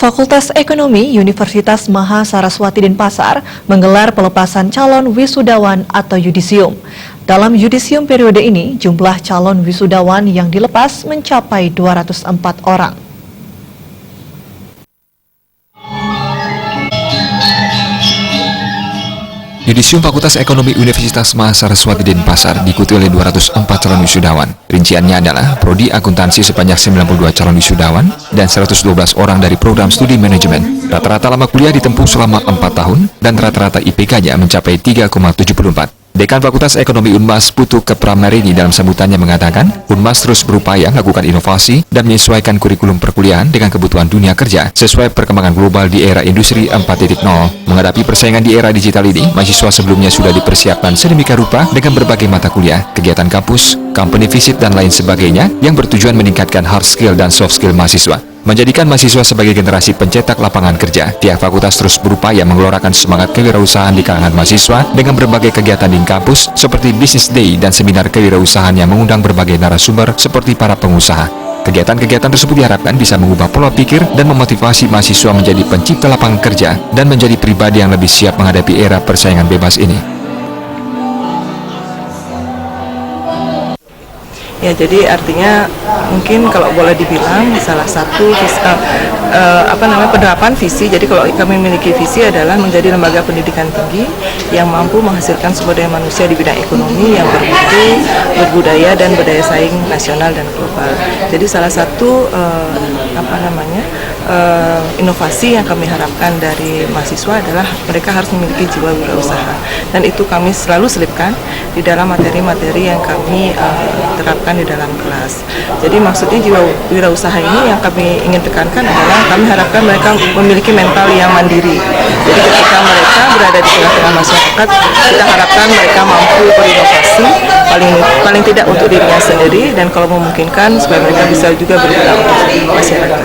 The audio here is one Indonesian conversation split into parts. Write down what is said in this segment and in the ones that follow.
Fakultas Ekonomi Universitas Mahasaraswati Denpasar menggelar pelepasan calon wisudawan atau yudisium. Dalam yudisium periode ini, jumlah calon wisudawan yang dilepas mencapai 204 orang. Yudisium Fakultas Ekonomi Universitas Mahasaraswati Denpasar diikuti oleh 204 calon wisudawan. Rinciannya adalah Prodi Akuntansi sebanyak 92 calon wisudawan dan 112 orang dari program studi manajemen. Rata-rata lama kuliah ditempuh selama 4 tahun dan rata-rata IPK-nya mencapai 3,74. Dekan Fakultas Ekonomi Unmas Putu Kepramarini dalam sambutannya mengatakan, Unmas terus berupaya melakukan inovasi dan menyesuaikan kurikulum perkuliahan dengan kebutuhan dunia kerja sesuai perkembangan global di era industri 4.0. Menghadapi persaingan di era digital ini, mahasiswa sebelumnya sudah dipersiapkan sedemikian rupa dengan berbagai mata kuliah, kegiatan kampus, company visit, dan lain sebagainya yang bertujuan meningkatkan hard skill dan soft skill mahasiswa. Menjadikan mahasiswa sebagai generasi pencetak lapangan kerja, pihak fakultas terus berupaya menggelorakan semangat kewirausahaan di kalangan mahasiswa dengan berbagai kegiatan di kampus seperti Business Day dan seminar kewirausahaan yang mengundang berbagai narasumber seperti para pengusaha. Kegiatan-kegiatan tersebut diharapkan bisa mengubah pola pikir dan memotivasi mahasiswa menjadi pencipta lapangan kerja dan menjadi pribadi yang lebih siap menghadapi era persaingan bebas ini. Ya, jadi artinya mungkin kalau boleh dibilang salah satu penerapan visi. Jadi kalau kami memiliki visi adalah menjadi lembaga pendidikan tinggi yang mampu menghasilkan sumber daya manusia di bidang ekonomi yang bermutu, berbudaya dan berdaya saing nasional dan global. Jadi salah satu inovasi yang kami harapkan dari mahasiswa adalah mereka harus memiliki jiwa wirausaha, dan itu kami selalu selipkan di dalam materi-materi yang kami terapkan di dalam kelas. Jadi maksudnya jiwa wirausaha ini yang kami ingin tekankan adalah kami harapkan mereka memiliki mental yang mandiri. Jadi ketika mereka berada di tengah-tengah masyarakat, kita harapkan mereka mampu berinovasi paling tidak untuk dirinya sendiri, dan kalau memungkinkan supaya mereka bisa juga berguna untuk masyarakat.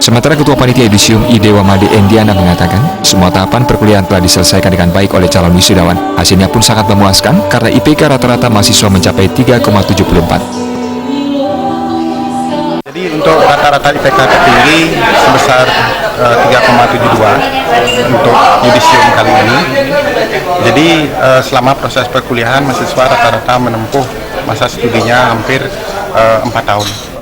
Sementara Ketua Panitia Yudisium Idewa Made Endiana mengatakan, semua tahapan perkuliahan telah diselesaikan dengan baik oleh calon wisudawan. Hasilnya pun sangat memuaskan karena IPK rata-rata mahasiswa mencapai 3,74. Jadi untuk rata-rata IPK tertinggi sebesar 3,72 untuk yudisium kali ini. Jadi selama proses perkuliahan mahasiswa rata-rata menempuh masa studinya hampir 4 tahun.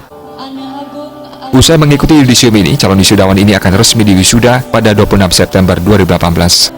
Usai mengikuti yudisium ini, calon wisudawan ini akan resmi diwisuda pada 26 September 2018.